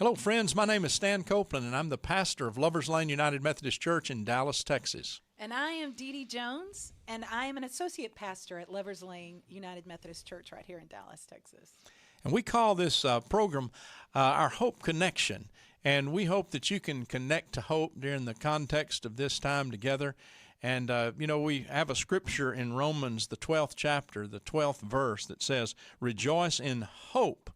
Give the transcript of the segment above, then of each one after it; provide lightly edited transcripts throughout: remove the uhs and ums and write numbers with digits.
Hello, friends. My name is Stan Copeland, and I'm the pastor of Lovers Lane United Methodist Church in Dallas, Texas. And I am Dee Dee Jones, and I am an associate pastor at Lovers Lane United Methodist Church right here in Dallas, Texas. And we call this program our Hope Connection. And we hope that you can connect to hope during the context of this time together. And, we have a scripture in Romans, the 12th chapter, the 12th verse that says, "Rejoice in hope.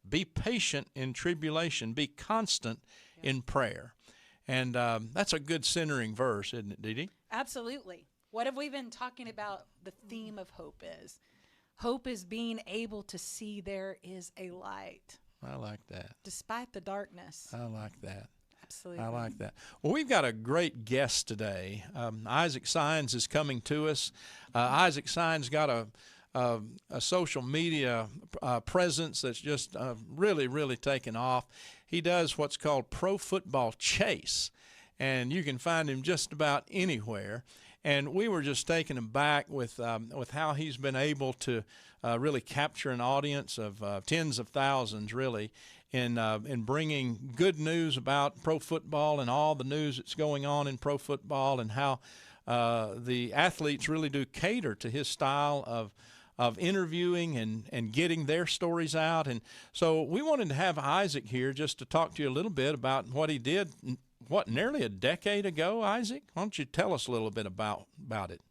Be patient in tribulation. Be constant in prayer." And that's a good centering verse, isn't it, Dee Dee? Absolutely. What have we been talking about? The theme of hope is? Hope is being able to see there is a light. I like that. Despite the darkness. I like that. Absolutely. I like that. Well, we've got a great guest today. Isaac Saenz is coming to us. Isaac Saenz got a social media presence that's just really taken off. He does what's called ProFootball Chase, and you can find him just about anywhere. And we were just taken aback with how he's been able to really capture an audience of tens of thousands, really, in bringing good news about pro football and all the news that's going on in pro football, and how the athletes really do cater to his style of interviewing and getting their stories out. And so we wanted to have Isaac here just to talk to you a little bit about what he did, nearly a decade ago, Isaac? Why don't you tell us a little bit about it?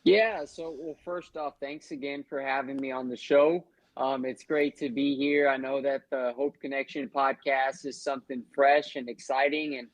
Yeah, well, first off, thanks again for having me on the show. It's great to be here. I know that the Hope Connection podcast is something fresh and exciting, and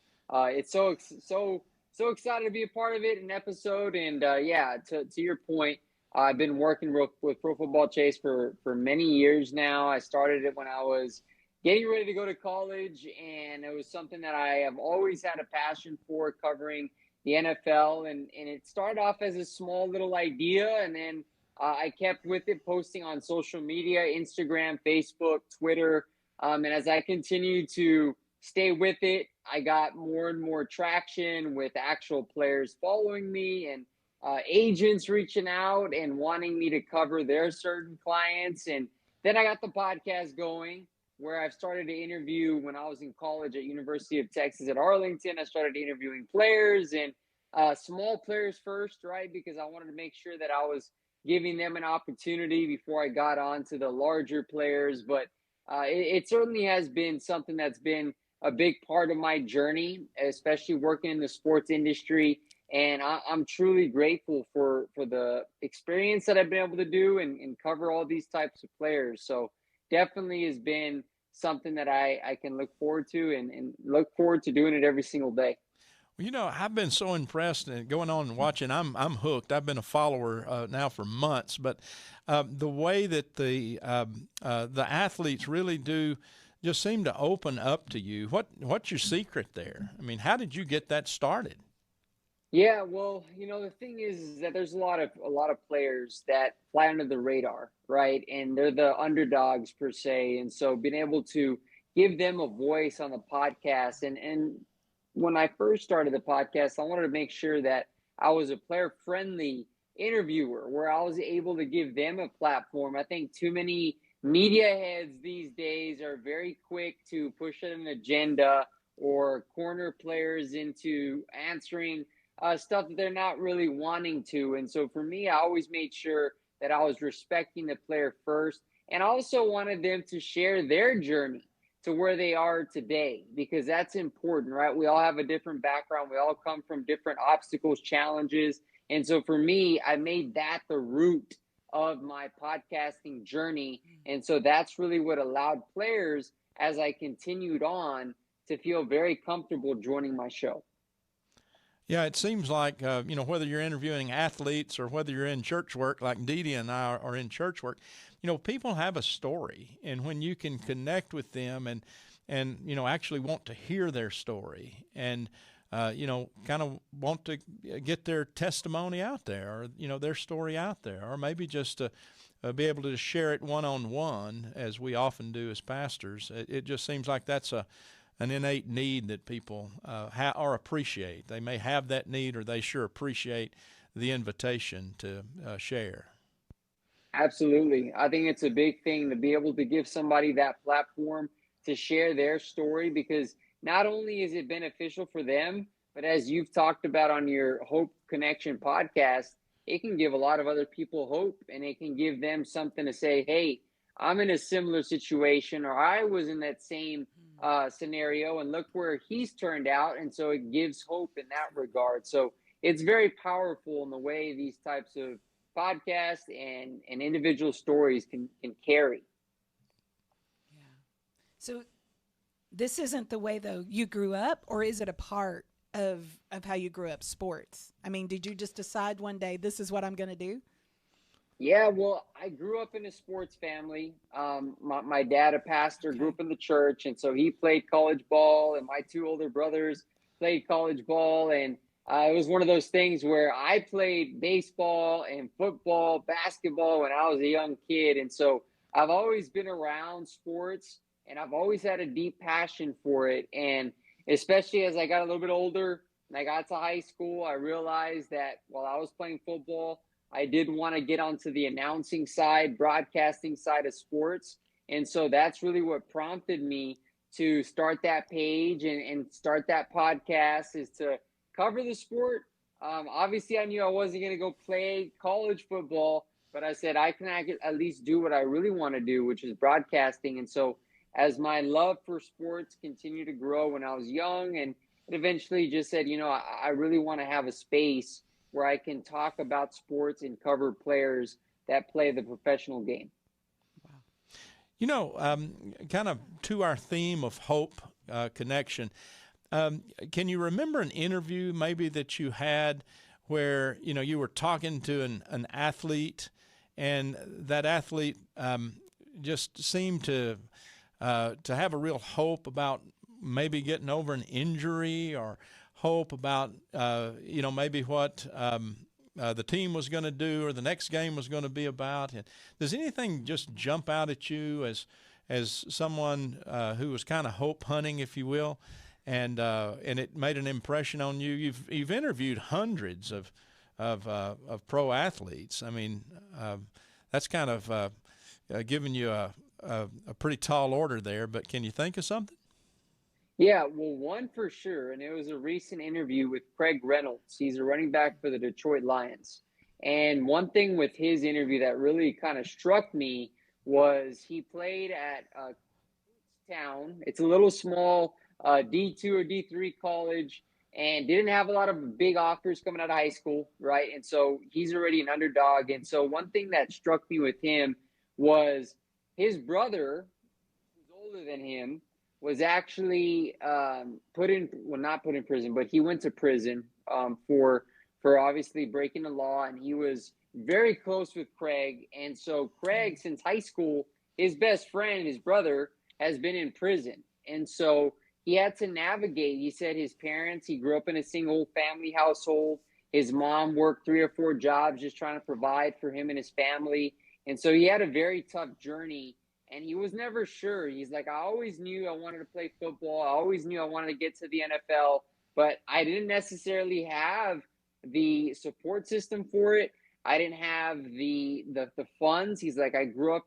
it's so excited to be a part of it, an episode. And to your point, I've been working with Pro Football Chase for many years now. I started it when I was getting ready to go to college, and it was something that I have always had a passion for, covering the NFL. And it started off as a small little idea, and then I kept with it, posting on social media, Instagram, Facebook, Twitter. And as I continued to stay with it, I got more and more traction with actual players following me, and agents reaching out and wanting me to cover their certain clients. And then I got the podcast going, where I've started to interview. When I was in college at University of Texas at Arlington, I started interviewing players, and small players first, right? Because I wanted to make sure that I was giving them an opportunity before I got on to the larger players. But it certainly has been something that's been a big part of my journey, especially working in the sports industry. And I'm truly grateful for the experience that I've been able to do and cover all these types of players. So definitely has been something that I can look forward to, and look forward to doing it every single day. Well, I've been so impressed and going on and watching. I'm hooked. I've been a follower now for months, but the way that the athletes really do just seem to open up to you. What's your secret there? I mean, how did you get that started? Yeah, well, the thing is that there's a lot of players that fly under the radar, right? And they're the underdogs per se. And so being able to give them a voice on the podcast, and when I first started the podcast, I wanted to make sure that I was a player-friendly interviewer, where I was able to give them a platform. I think too many media heads these days are very quick to push an agenda or corner players into answering stuff that they're not really wanting to. And so for me, I always made sure that I was respecting the player first, and also wanted them to share their journey to where they are today, because that's important, right? We all have a different background. We all come from different obstacles, challenges. And so for me, I made that the root of my podcasting journey. And so that's really what allowed players, as I continued on, to feel very comfortable joining my show. Yeah, it seems like, whether you're interviewing athletes or whether you're in church work, like Dee Dee and I are in church work, people have a story. And when you can connect with them and actually want to hear their story and, kind of want to get their testimony out there, or, their story out there, or maybe just to be able to share it one-on-one, as we often do as pastors, it just seems like that's an innate need that people or appreciate. They may have that need, or they sure appreciate the invitation to share. Absolutely. I think it's a big thing to be able to give somebody that platform to share their story, because not only is it beneficial for them, but as you've talked about on your Hope Connection podcast, it can give a lot of other people hope, and it can give them something to say, hey, I'm in a similar situation, or I was in that same scenario, and look where he's turned out. And so it gives hope in that regard. So it's very powerful in the way these types of podcasts and individual stories can carry. Yeah. So this isn't the way, though, you grew up, or is it a part of how you grew up, sports? I mean, did you just decide one day, this is what I'm going to do? Yeah, well, I grew up in a sports family. My dad, a pastor, grew up in the church, and so he played college ball, and my two older brothers played college ball. And it was one of those things where I played baseball and football, basketball when I was a young kid. And so I've always been around sports, and I've always had a deep passion for it. And especially as I got a little bit older and I got to high school, I realized that while I was playing football, I did want to get onto the announcing side, broadcasting side of sports. And so that's really what prompted me to start that page and start that podcast, is to cover the sport. Obviously, I knew I wasn't going to go play college football, but I said I can at least do what I really want to do, which is broadcasting. And so as my love for sports continued to grow when I was young, and eventually just said, I really want to have a space where I can talk about sports and cover players that play the professional game. Wow. Kind of to our theme of hope connection, can you remember an interview maybe that you had where, you were talking to an athlete, and that athlete just seemed to have a real hope about maybe getting over an injury, or hope about, maybe what the team was going to do or the next game was going to be about? And does anything just jump out at you as someone who was kind of hope hunting, if you will, and it made an impression on you? You've interviewed hundreds of pro athletes. I mean, that's kind of giving you a pretty tall order there. But can you think of something? Yeah, well, one for sure, and it was a recent interview with Craig Reynolds. He's a running back for the Detroit Lions. And one thing with his interview that really kind of struck me was he played at Town. It's a little small D2 or D3 college, and didn't have a lot of big offers coming out of high school, right? And so he's already an underdog. And so one thing that struck me with him was his brother, who's older than him, was actually not put in prison, but he went to prison for obviously breaking the law, and he was very close with Craig. And so Craig, since high school, his best friend, his brother, has been in prison. And so he had to navigate. He said his parents, he grew up in a single family household. His mom worked 3 or 4 jobs just trying to provide for him and his family. And so he had a very tough journey. And he was never sure. He's like, I always knew I wanted to play football. I always knew I wanted to get to the NFL, but I didn't necessarily have the support system for it. I didn't have the funds. He's like, I grew up,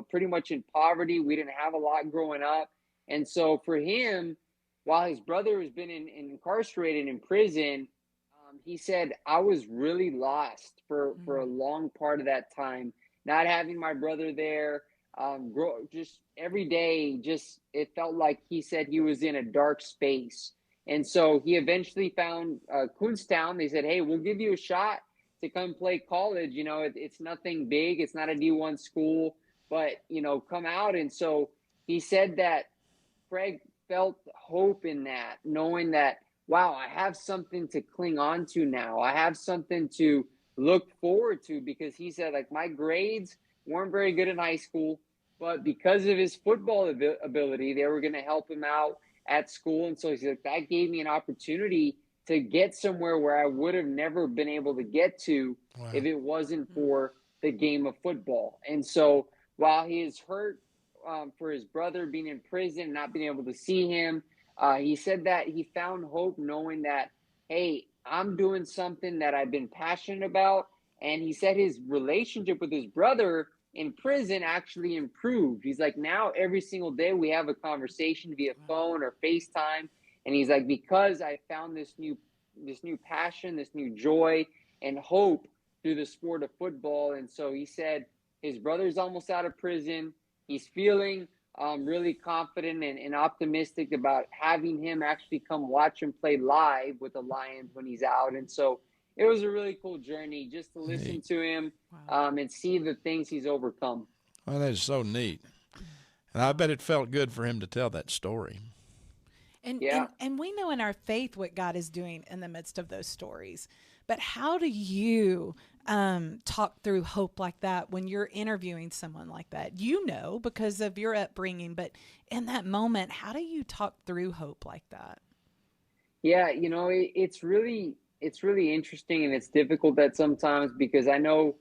pretty much in poverty. We didn't have a lot growing up. And so for him, while his brother has been incarcerated in prison, he said, I was really lost for a long part of that time, not having my brother there. Just every day, it felt like he said he was in a dark space. And so he eventually found Kuhnstown. They said, hey, we'll give you a shot to come play college. It's nothing big. It's not a D1 school, but, come out. And so he said that Craig felt hope in that, knowing that, wow, I have something to cling on to now. I have something to look forward to, because he said, like, my grades weren't very good in high school, but because of his football ability, they were going to help him out at school. And so he's like, that gave me an opportunity to get somewhere where I would have never been able to get to if it wasn't for the game of football. And so while he is hurt for his brother being in prison, not being able to see him, he said that he found hope knowing that, hey, I'm doing something that I've been passionate about. And he said his relationship with his brother in prison actually improved. He's like, now every single day we have a conversation via phone or FaceTime. And he's like, because I found this new passion, this new joy and hope through the sport of football. And so he said his brother's almost out of prison. He's feeling really confident and optimistic about having him actually come watch him play live with the Lions when he's out. And so it was a really cool journey just to listen to him and see the things he's overcome. Well, that is so neat. And I bet it felt good for him to tell that story. And we know in our faith what God is doing in the midst of those stories. But how do you talk through hope like that when you're interviewing someone like that? You know, because of your upbringing, but in that moment, how do you talk through hope like that? Yeah, you know, it's really interesting, and it's difficult at sometimes because I know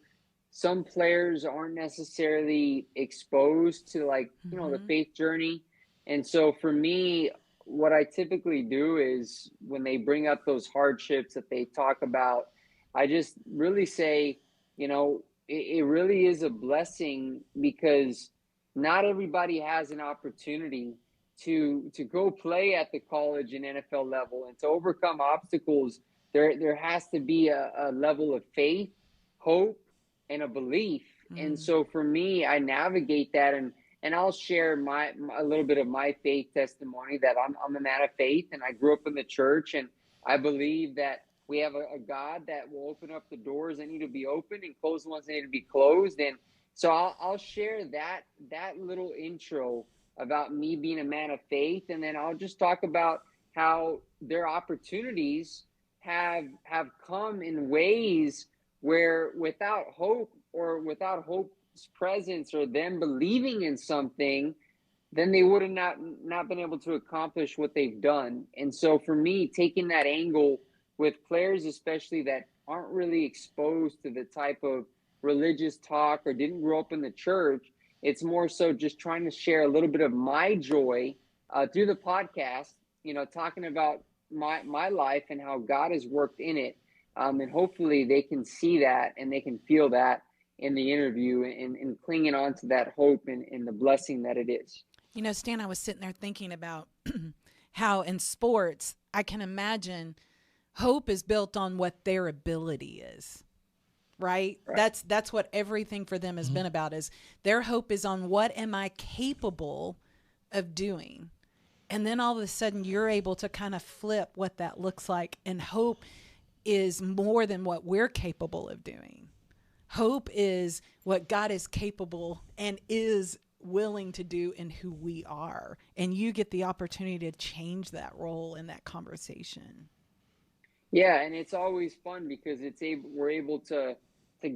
some players aren't necessarily exposed to, like, you know, the faith journey. And so for me, what I typically do is when they bring up those hardships that they talk about, I just really say, you know, it really is a blessing because not everybody has an opportunity to go play at the college and NFL level, and to overcome obstacles. There has to be a level of faith, hope, and a belief. And so for me, I navigate that, and I'll share a little bit of my faith testimony that I'm a man of faith, and I grew up in the church, and I believe that we have a God that will open up the doors that need to be opened and close the ones that need to be closed. And so I'll share that little intro about me being a man of faith, and then I'll just talk about how their opportunities have come in ways where without hope or without hope's presence or them believing in something, then they would have not been able to accomplish what they've done. And so for me, taking that angle with players, especially that aren't really exposed to the type of religious talk or didn't grow up in the church, it's more so just trying to share a little bit of my joy through the podcast, you know, talking about my life and how God has worked in it. And hopefully they can see that and they can feel that in the interview and clinging on to that hope and the blessing that it is. You know, Stan, I was sitting there thinking about how in sports, I can imagine hope is built on what their ability is. Right? That's what everything for them has been about, is their hope is on what am I capable of doing. And then all of a sudden you're able to kind of flip what that looks like, and hope is more than what we're capable of doing. Hope is what God is capable and is willing to do in who we are. And you get the opportunity to change that role in that conversation. Yeah, and it's always fun because we're able to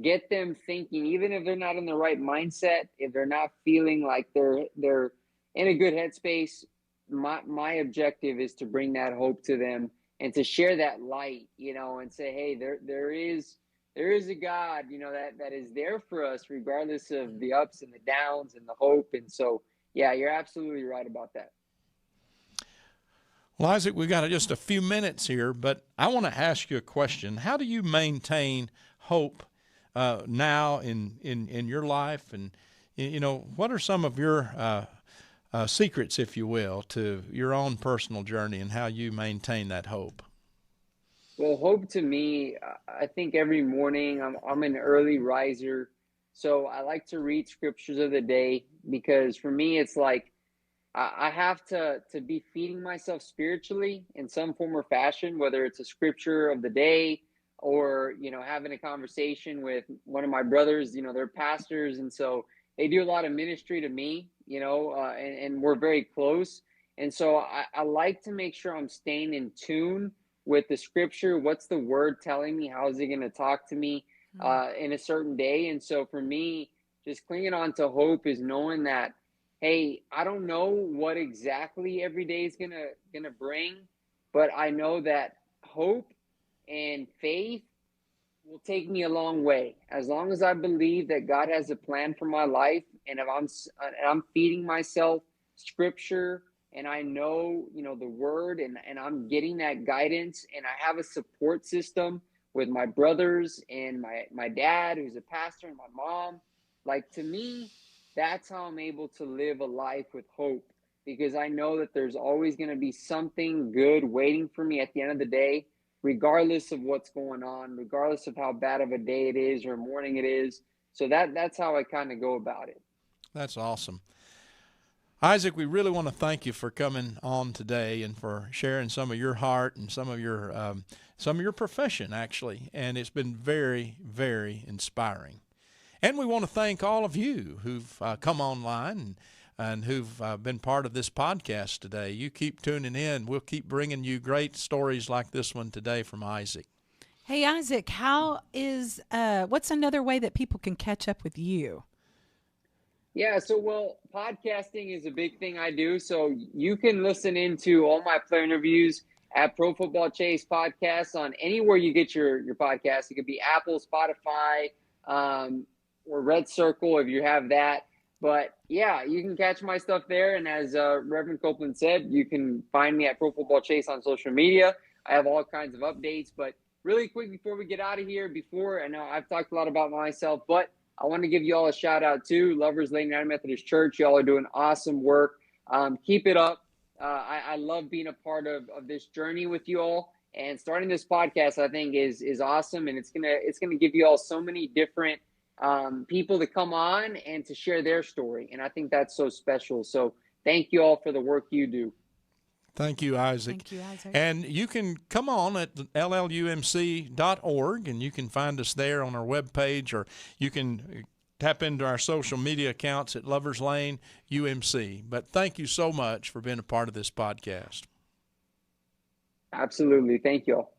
get them thinking, even if they're not in the right mindset, if they're not feeling like they're in a good headspace. My objective is to bring that hope to them and to share that light, you know, and say, hey, there is a God, you know, that is there for us regardless of the ups and the downs and the hope. And so, yeah, you're absolutely right about that. Well, Isaac, we got just a few minutes here, but I want to ask you a question. How do you maintain hope now in your life? And, you know, what are some of your secrets, if you will, to your own personal journey and how you maintain that hope? Well, hope to me, I think every morning I'm an early riser. So I like to read scriptures of the day because for me, it's like I have to be feeding myself spiritually in some form or fashion, whether it's a scripture of the day or, you know, having a conversation with one of my brothers. You know, they're pastors, and so they do a lot of ministry to me, you know, and we're very close. And so I like to make sure I'm staying in tune with the scripture. What's the word telling me? How is it going to talk to me in a certain day? And so for me, just clinging on to hope is knowing that, hey, I don't know what exactly every day is gonna bring, but I know that hope and faith will take me a long way. As long as I believe that God has a plan for my life, and if I'm feeding myself scripture, and I know, you know, the word, and I'm getting that guidance, and I have a support system with my brothers and my dad, who's a pastor, and my mom, like, to me, that's how I'm able to live a life with hope, because I know that there's always going to be something good waiting for me at the end of the day, regardless of what's going on, regardless of how bad of a day it is or morning it is. So that's how I kind of go about it. That's awesome. Isaac, we really want to thank you for coming on today and for sharing some of your heart and some of your profession, actually. And it's been very, very inspiring. And we want to thank all of you who've come online and who've been part of this podcast today. You keep tuning in. We'll keep bringing you great stories like this one today from Isaac. Hey, Isaac, what's another way that people can catch up with you? Yeah, so well, podcasting is a big thing I do. So you can listen into all my player interviews at ProFootball Chase podcast on anywhere you get your podcast. It could be Apple, Spotify, or Red Circle if you have that. But yeah, you can catch my stuff there. And as Reverend Copeland said, you can find me at ProFootball Chase on social media. I have all kinds of updates. But really quick before we get out of here, I know I've talked a lot about myself, but I want to give you all a shout out too. Lovers Lane United Methodist Church. Y'all are doing awesome work. Keep it up. I love being a part of this journey with you all, and starting this podcast, I think is awesome. And it's gonna give you all so many different people to come on and to share their story. And I think that's so special. So thank you all for the work you do. Thank you, Isaac. Thank you, Isaac. And you can come on at llumc.org, and you can find us there on our webpage, or you can tap into our social media accounts at Lovers Lane UMC. But thank you so much for being a part of this podcast. Absolutely. Thank you all.